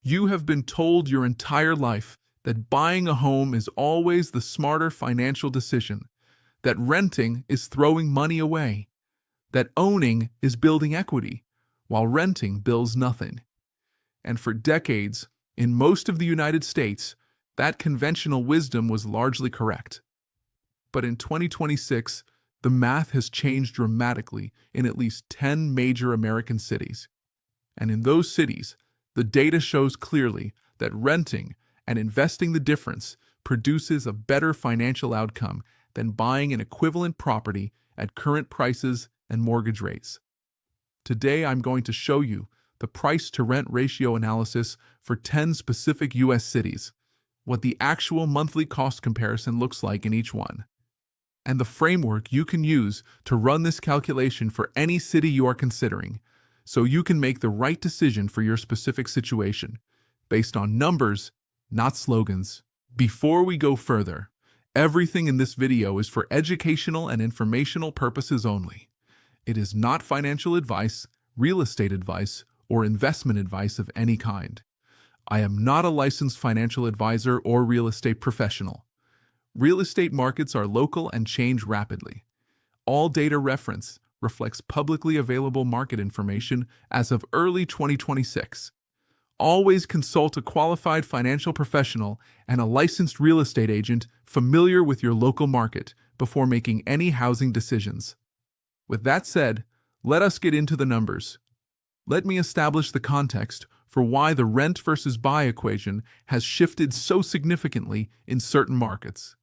You have been told your entire life that buying a home is always the smarter financial decision, that renting is throwing money away, that owning is building equity, while renting builds nothing. And for decades, in most of the United States, that conventional wisdom was largely correct. But in 2026, the math has changed dramatically in at least 10 major American cities. And in those cities, the data shows clearly that renting and investing the difference produces a better financial outcome than buying an equivalent property at current prices and mortgage rates. Today, I'm going to show you the price-to-rent ratio analysis for 10 specific U.S. cities, what the actual monthly cost comparison looks like in each one, and the framework you can use to run this calculation for any city you are considering, so you can make the right decision for your specific situation, based on numbers, not slogans. Before we go further, everything in this video is for educational and informational purposes only. It is not financial advice, real estate advice, or investment advice of any kind. I am not a licensed financial advisor or real estate professional. Real estate markets are local and change rapidly. All data reference reflects publicly available market information as of early 2026. Always consult a qualified financial professional and a licensed real estate agent familiar with your local market before making any housing decisions. With that said, let us get into the numbers. Let me establish the context for why the rent versus buy equation has shifted so significantly in certain markets.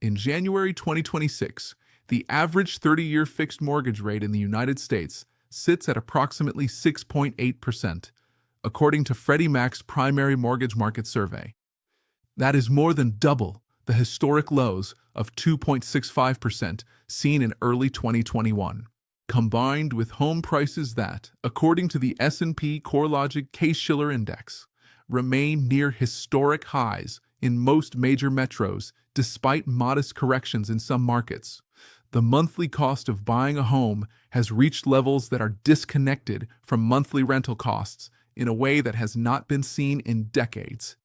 In January 2026, the average 30-year fixed mortgage rate in the United States sits at approximately 6.8%, according to Freddie Mac's primary mortgage market survey. That is more than double the historic lows of 2.65% seen in early 2021. Combined with home prices that, according to the S&P CoreLogic Case-Shiller Index, remain near historic highs in most major metros despite modest corrections in some markets, the monthly cost of buying a home has reached levels that are disconnected from monthly rental costs in a way that has not been seen in decades.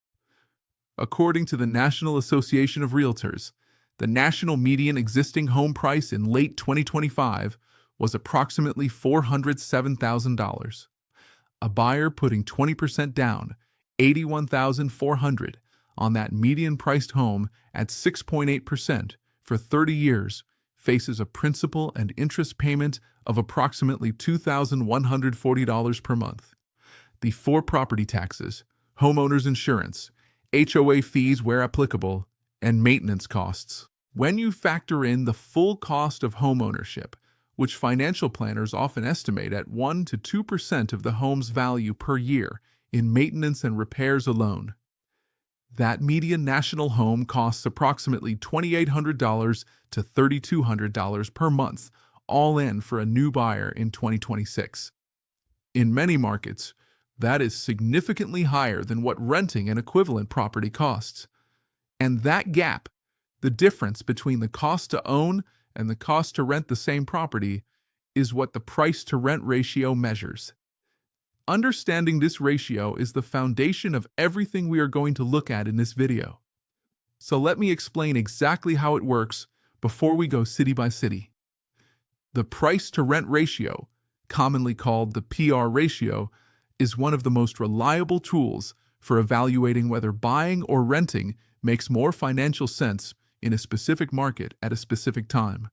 According to the National Association of Realtors, the national median existing home price in late 2025 was approximately $407,000. A buyer putting 20% down, $81,400, on that median-priced home at 6.8% for 30 years faces a principal and interest payment of approximately $2,140 per month. Before property taxes, homeowners insurance, HOA fees where applicable, and maintenance costs. When you factor in the full cost of homeownership, which financial planners often estimate at 1 to 2% of the home's value per year in maintenance and repairs alone, that median national home costs approximately $2,800 to $3,200 per month, all in for a new buyer in 2026. In many markets, that is significantly higher than what renting an equivalent property costs. And that gap, the difference between the cost to own and the cost to rent the same property, is what the price-to-rent ratio measures. Understanding this ratio is the foundation of everything we are going to look at in this video. So let me explain exactly how it works before we go city by city. The price-to-rent ratio, commonly called the PR ratio, is one of the most reliable tools for evaluating whether buying or renting makes more financial sense in a specific market at a specific time.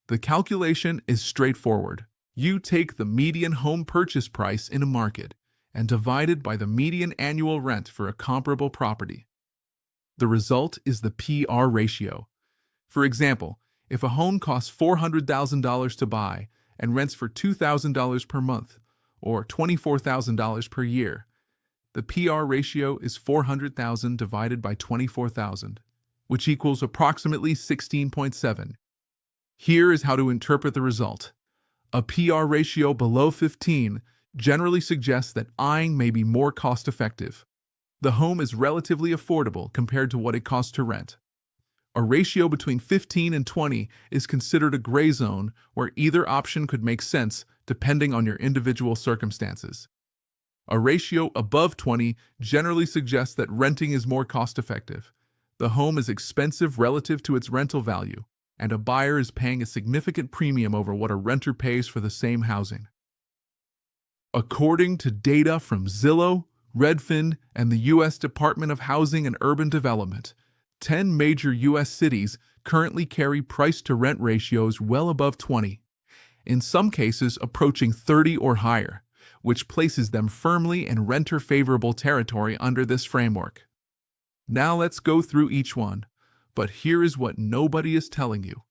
The calculation is straightforward. You take the median home purchase price in a market and divide it by the median annual rent for a comparable property. The result is the PR ratio. For example, if a home costs $400,000 to buy and rents for $2,000 per month, or $24,000 per year, the PR ratio is 400,000 divided by 24,000, which equals approximately 16.7. Here is how to interpret the result. A PR ratio below 15 generally suggests that eyeing may be more cost-effective. The home is relatively affordable compared to what it costs to rent. A ratio between 15 and 20 is considered a gray zone where either option could make sense depending on your individual circumstances. A ratio above 20 generally suggests that renting is more cost-effective. The home is expensive relative to its rental value, and a buyer is paying a significant premium over what a renter pays for the same housing. According to data from Zillow, Redfin, and the U.S. Department of Housing and Urban Development, 10 major U.S. cities currently carry price-to-rent ratios well above 20, in some cases approaching 30 or higher, which places them firmly in renter-favorable territory under this framework. Now let's go through each one, but here is what nobody is telling you.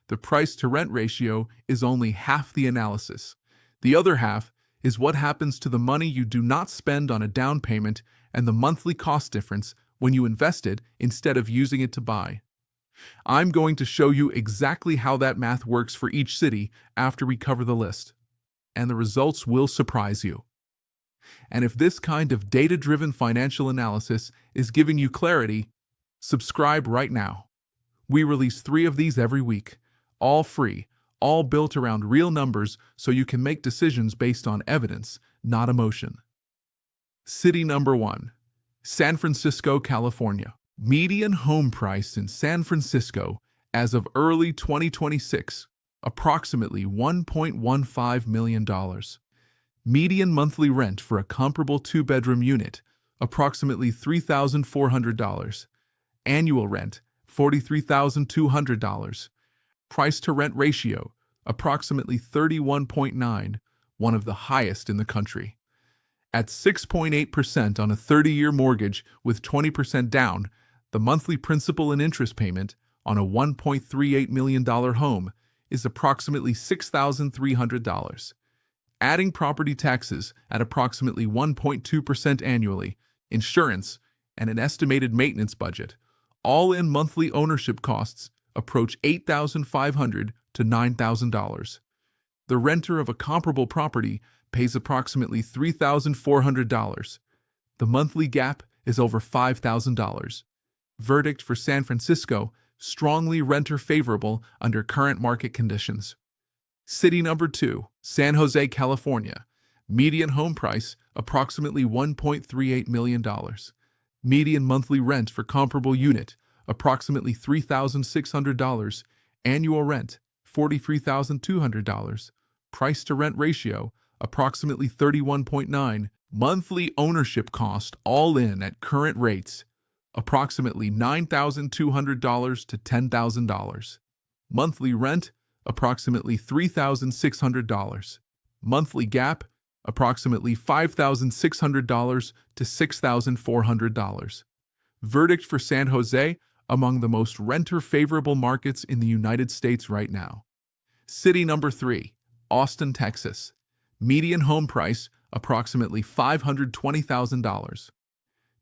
The price-to-rent ratio is only half the analysis. The other half is what happens to the money you do not spend on a down payment and the monthly cost difference when you invest it instead of using it to buy. I'm going to show you exactly how that math works for each city after we cover the list, and the results will surprise you. And if this kind of data-driven financial analysis is giving you clarity, subscribe right now. We release 3 of these every week, all free, all built around real numbers so you can make decisions based on evidence, not emotion. City number 1, San Francisco, California. Median home price in San Francisco as of early 2026, approximately $1.15 million. Median monthly rent for a comparable 2-bedroom unit, approximately $3,400. Annual rent, $43,200. Price-to-rent ratio, approximately 31.9, one of the highest in the country. At 6.8% on a 30-year mortgage with 20% down, the monthly principal and interest payment on a $1.38 million home is approximately $6,300. Adding property taxes at approximately 1.2% annually, insurance, and an estimated maintenance budget, all-in monthly ownership costs approach $8,500 to $9,000. The renter of a comparable property pays approximately $3,400. The monthly gap is over $5,000. Verdict for San Francisco, strongly renter-favorable under current market conditions. City number 2, San Jose, California. Median home price, approximately $1.38 million. Median monthly rent for comparable unit, approximately $3,600. Annual rent, $43,200. Price-to-rent ratio, approximately 31.9. Monthly ownership cost, all in at current rates, approximately $9,200 to $10,000. Monthly rent, approximately $3,600. Monthly gap, approximately $5,600 to $6,400. Verdict for San Jose, among the most renter-favorable markets in the United States right now. City number 3, Austin, Texas. Median home price, approximately $520,000.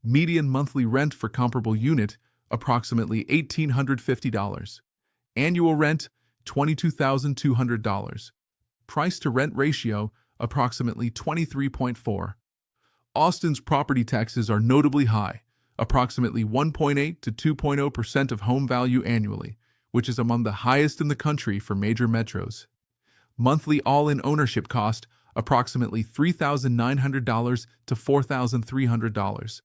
Median monthly rent for comparable unit, approximately $1,850. Annual rent, $22,200. Price-to-rent ratio, approximately 23.4. Austin's property taxes are notably high, approximately 1.8 to 2.0% of home value annually, which is among the highest in the country for major metros. Monthly all-in ownership cost, approximately $3,900 to $4,300.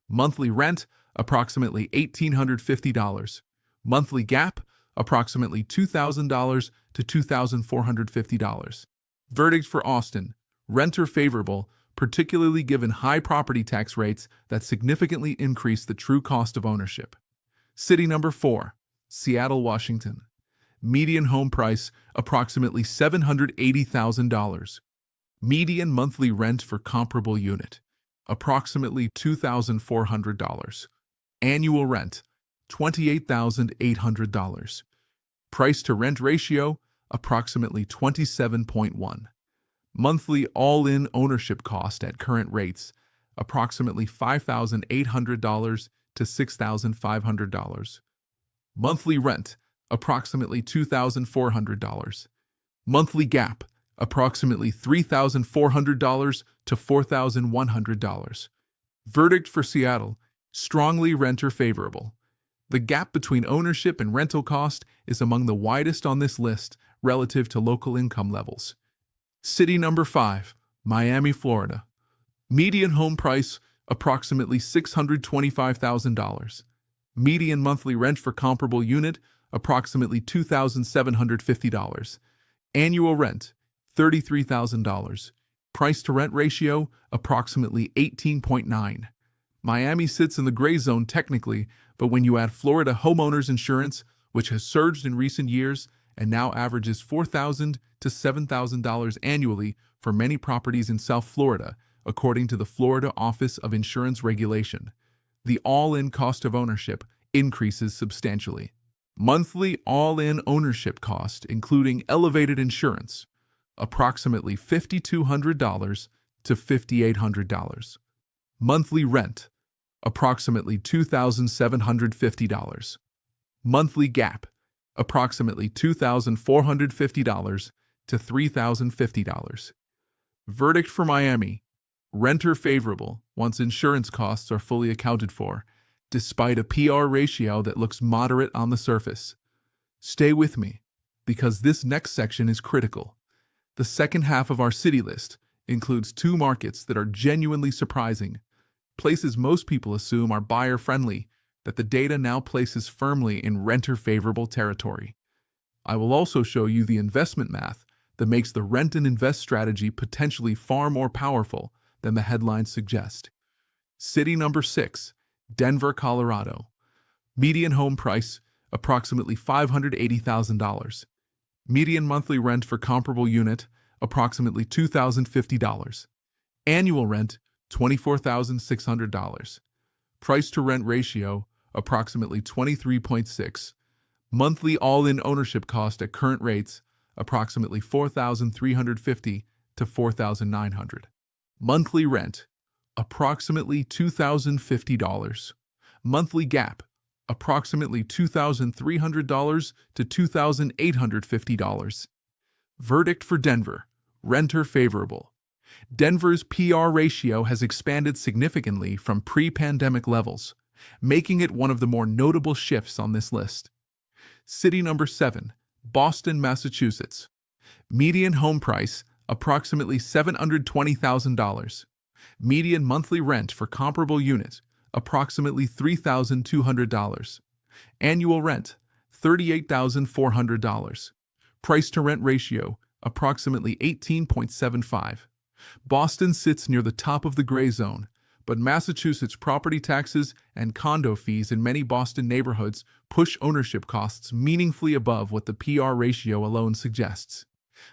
Monthly rent, approximately $1,850. Monthly gap, approximately $2,000 to $2,450. Verdict for Austin, renter favorable, particularly given high property tax rates that significantly increase the true cost of ownership. City number 4, Seattle, Washington. Median home price, approximately $780,000. Median monthly rent for comparable unit, approximately $2,400. Annual rent, $28,800. Price-to-rent ratio, approximately 27.1. Monthly all-in ownership cost at current rates, approximately $5,800 to $6,500. Monthly rent, approximately $2,400. Monthly gap, approximately $3,400 to $4,100. Verdict for Seattle, strongly renter favorable. The gap between ownership and rental cost is among the widest on this list relative to local income levels. City number 5, Miami, Florida. Median home price, approximately $625,000. Median monthly rent for comparable unit, approximately $2,750. Annual rent, $33,000. Price to rent ratio, approximately 18.9. Miami sits in the gray zone technically, but when you add Florida homeowners insurance, which has surged in recent years and now averages $4,000 to $7,000 annually for many properties in South Florida, according to the Florida Office of Insurance Regulation, the all-in cost of ownership increases substantially. Monthly all-in ownership cost, including elevated insurance, approximately $5,200 to $5,800. Monthly rent, approximately $2,750. Monthly gap, approximately $2,450 to $3,050. Verdict for Miami: renter favorable once insurance costs are fully accounted for, despite a PR ratio that looks moderate on the surface. Stay with me, because this next section is critical. The second half of our city list includes two markets that are genuinely surprising, places most people assume are buyer-friendly, that the data now places firmly in renter-favorable territory. I will also show you the investment math that makes the rent and invest strategy potentially far more powerful than the headlines suggest. City number 6, Denver, Colorado. Median home price, approximately $580,000. Median monthly rent for comparable unit, approximately $2,050. Annual rent, $24,600. Price to rent ratio, approximately 23.6. Monthly all-in ownership cost at current rates, approximately $4,350 to $4,900. Monthly rent, approximately $2,050. Monthly gap, approximately $2,300 to $2,850. Verdict for Denver: renter favorable. Denver's PR ratio has expanded significantly from pre-pandemic levels, making it one of the more notable shifts on this list. City number 7, Boston, Massachusetts. Median home price, approximately $720,000. Median monthly rent for comparable unit, approximately $3,200. Annual rent, $38,400. Price to rent ratio, approximately 18.75. Boston sits near the top of the gray zone, but Massachusetts property taxes and condo fees in many Boston neighborhoods push ownership costs meaningfully above what the PR ratio alone suggests.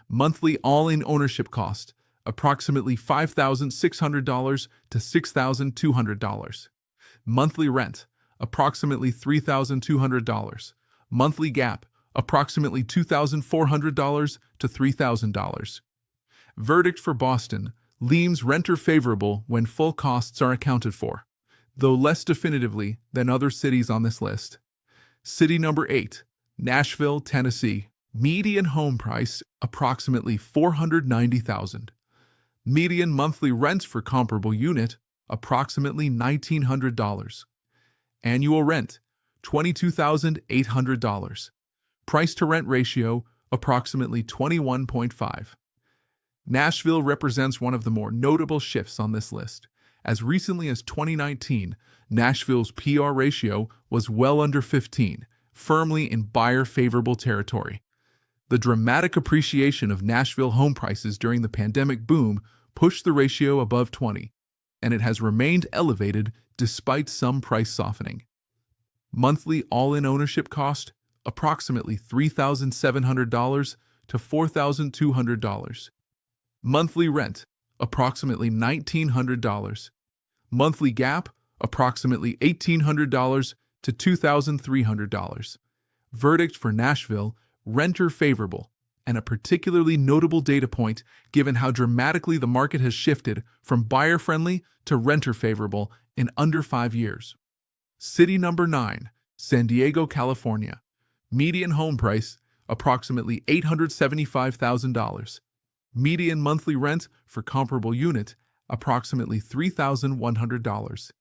Monthly all-in ownership cost, approximately $5,600 to $6,200. Monthly rent, approximately $3,200. Monthly gap, approximately $2,400 to $3,000. Verdict for Boston: leans renter favorable when full costs are accounted for, though less definitively than other cities on this list. City number 8, Nashville, Tennessee. Median home price, approximately $490,000. Median monthly rent for comparable unit, approximately $1,900. Annual rent, $22,800. Price to rent ratio, approximately 21.5. Nashville represents one of the more notable shifts on this list. As recently as 2019, Nashville's PR ratio was well under 15, firmly in buyer-favorable territory. The dramatic appreciation of Nashville home prices during the pandemic boom pushed the ratio above 20, and it has remained elevated despite some price softening. Monthly all-in ownership cost, approximately $3,700 to $4,200. Monthly rent, approximately $1,900. Monthly gap, approximately $1,800 to $2,300. Verdict for Nashville: renter favorable, and a particularly notable data point given how dramatically the market has shifted from buyer-friendly to renter favorable in under 5 years. City number 9, San Diego, California. Median home price, approximately $875,000. Median monthly rent for comparable unit, approximately $3,100.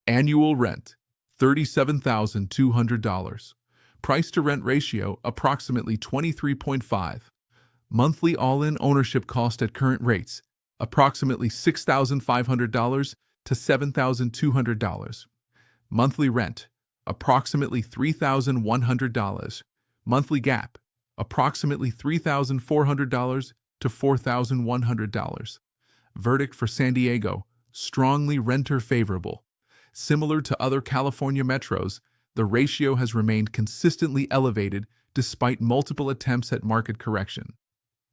Annual rent, $37,200. Price to rent ratio, approximately 23.5. Monthly all-in ownership cost at current rates, approximately $6,500 to $7,200. Monthly rent, approximately $3,100. Monthly gap, approximately $3,400 to $4,100. Verdict for San Diego, strongly renter favorable. Similar to other California metros, the ratio has remained consistently elevated despite multiple attempts at market correction.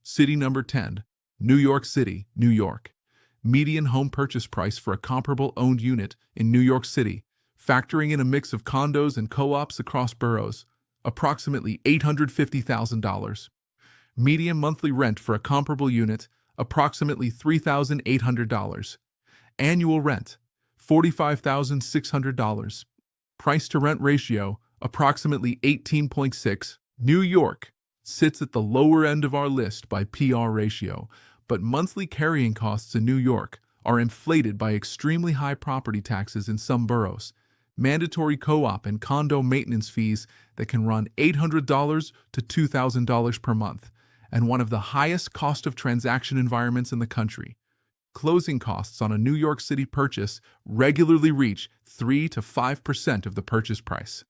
City number 10, New York City, New York. Median home purchase price for a comparable owned unit in New York City, factoring in a mix of condos and co-ops across boroughs, approximately $850,000. Median monthly rent for a comparable unit, approximately $3,800. Annual rent, $45,600. Price to rent ratio, approximately 18.6. New York sits at the lower end of our list by PR ratio, but monthly carrying costs in New York are inflated by extremely high property taxes in some boroughs, mandatory co-op and condo maintenance fees that can run $800 to $2,000 per month, and one of the highest cost of transaction environments in the country. Closing costs on a New York City purchase regularly reach 3 to 5% of the purchase price.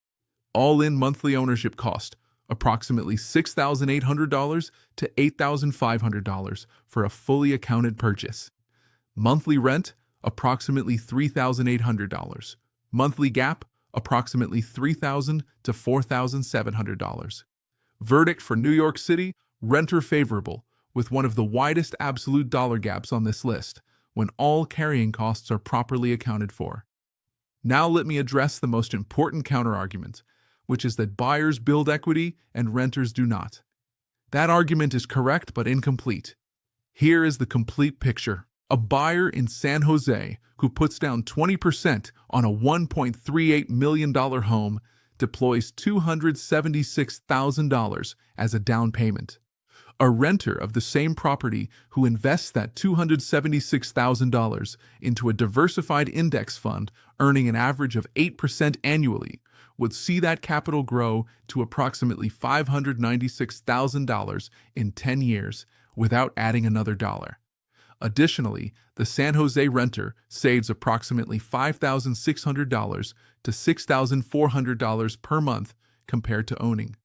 All-in monthly ownership cost, approximately $6,800 to $8,500 for a fully accounted purchase. Monthly rent, approximately $3,800. Monthly gap, approximately $3,000 to $4,700. Verdict for New York City, renter favorable, with one of the widest absolute dollar gaps on this list, when all carrying costs are properly accounted for. Now let me address the most important counterargument, which is that buyers build equity and renters do not. That argument is correct but incomplete. Here is the complete picture. A buyer in San Jose who puts down 20% on a $1.38 million home deploys $276,000 as a down payment. A renter of the same property who invests that $276,000 into a diversified index fund earning an average of 8% annually would see that capital grow to approximately $596,000 in 10 years without adding another dollar. Additionally, the San Jose renter saves approximately $5,600 to $6,400 per month compared to owning.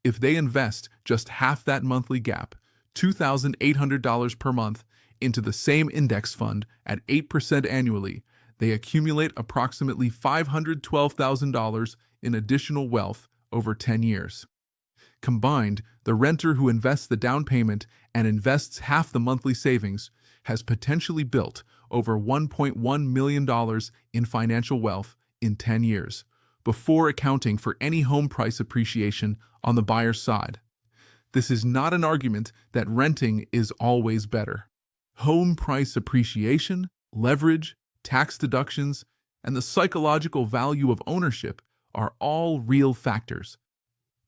If they invest just half that monthly gap, $2,800 per month, into the same index fund at 8% annually, they accumulate approximately $512,000 in additional wealth over 10 years. Combined, the renter who invests the down payment and invests half the monthly savings has potentially built over $1.1 million in financial wealth in 10 years, before accounting for any home price appreciation on the buyer's side. This is not an argument that renting is always better. Home price appreciation, leverage, tax deductions, and the psychological value of ownership are all real factors.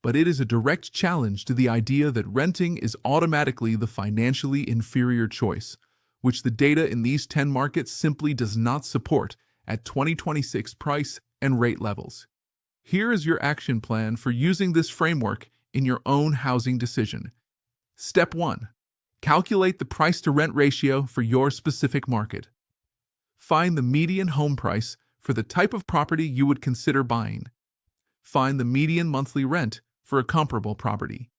But it is a direct challenge to the idea that renting is automatically the financially inferior choice, which the data in these 10 markets simply does not support at 2026 price and rate levels. Here is your action plan for using this framework in your own housing decision. Step 1. Calculate the price-to-rent ratio for your specific market. Find the median home price for the type of property you would consider buying. Find the median monthly rent for a comparable property.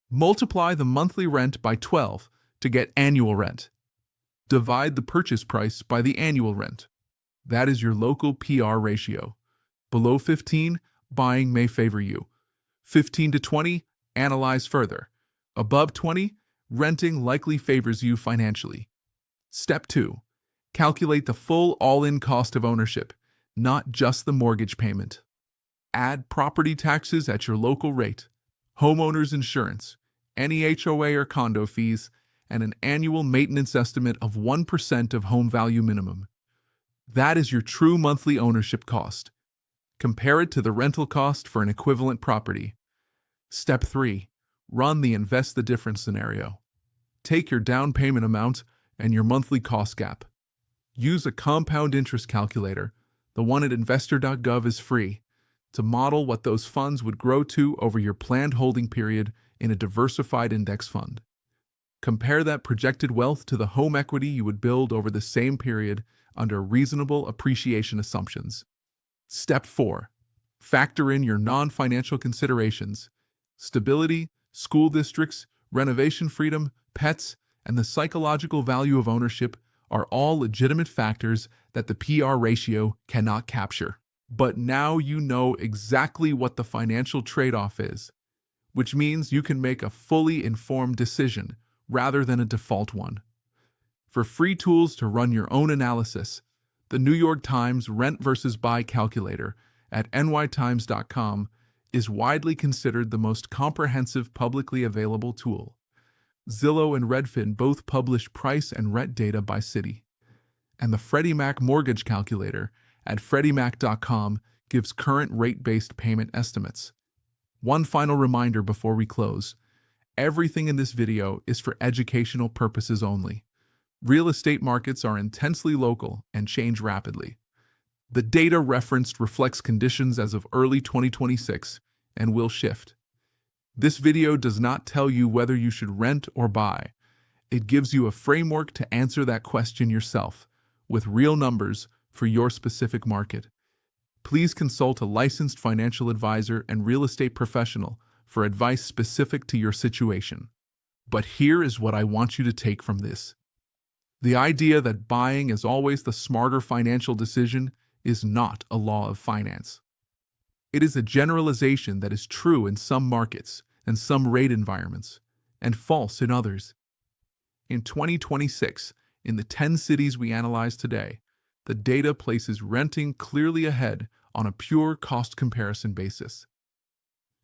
Multiply the monthly rent by 12 to get annual rent. Divide the purchase price by the annual rent. That is your local PR ratio. Below 15, buying may favor you. 15 to 20, analyze further. Above 20, renting likely favors you financially. Step 2. Calculate the full all-in cost of ownership, not just the mortgage payment. Add property taxes at your local rate, homeowner's insurance, any HOA or condo fees, and an annual maintenance estimate of 1% of home value minimum. That is your true monthly ownership cost. Compare it to the rental cost for an equivalent property. Step 3. Run the invest the difference scenario. Take your down payment amount and your monthly cost gap. Use a compound interest calculator, the one at investor.gov is free, to model what those funds would grow to over your planned holding period in a diversified index fund. Compare that projected wealth to the home equity you would build over the same period under reasonable appreciation assumptions. Step 4. Factor in your non-financial considerations. Stability, school districts, renovation freedom, pets, and the psychological value of ownership are all legitimate factors that the PR ratio cannot capture. But now you know exactly what the financial trade-off is, which means you can make a fully informed decision rather than a default one. For free tools to run your own analysis, the New York Times Rent versus Buy Calculator at nytimes.com is widely considered the most comprehensive publicly available tool. Zillow and Redfin both publish price and rent data by city, and the Freddie Mac Mortgage Calculator at freddiemac.com gives current rate-based payment estimates. One final reminder before we close. Everything in this video is for educational purposes only. Real estate markets are intensely local and change rapidly. The data referenced reflects conditions as of early 2026 and will shift. This video does not tell you whether you should rent or buy. It gives you a framework to answer that question yourself, with real numbers for your specific market. Please consult a licensed financial advisor and real estate professional for advice specific to your situation. But here is what I want you to take from this. The idea that buying is always the smarter financial decision is not a law of finance. It is a generalization that is true in some markets and some rate environments, and false in others. In 2026, in the 10 cities we analyze today, the data places renting clearly ahead on a pure cost comparison basis.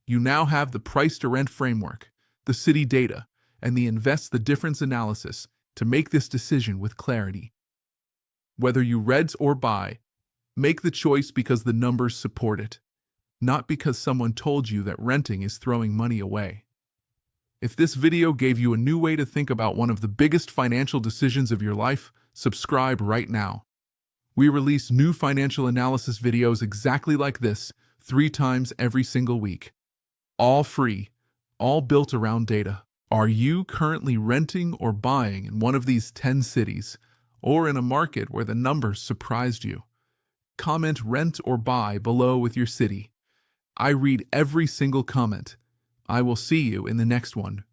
You now have the price-to-rent framework, the city data, and the invest the difference analysis to make this decision with clarity. Whether you rent or buy, make the choice because the numbers support it, not because someone told you that renting is throwing money away. If this video gave you a new way to think about one of the biggest financial decisions of your life, subscribe right now. We release new financial analysis videos exactly like this 3 times every single week. All free, all built around data. Are you currently renting or buying in one of these 10 cities, or in a market where the numbers surprised you? Comment rent or buy below with your city. I read every single comment. I will see you in the next one.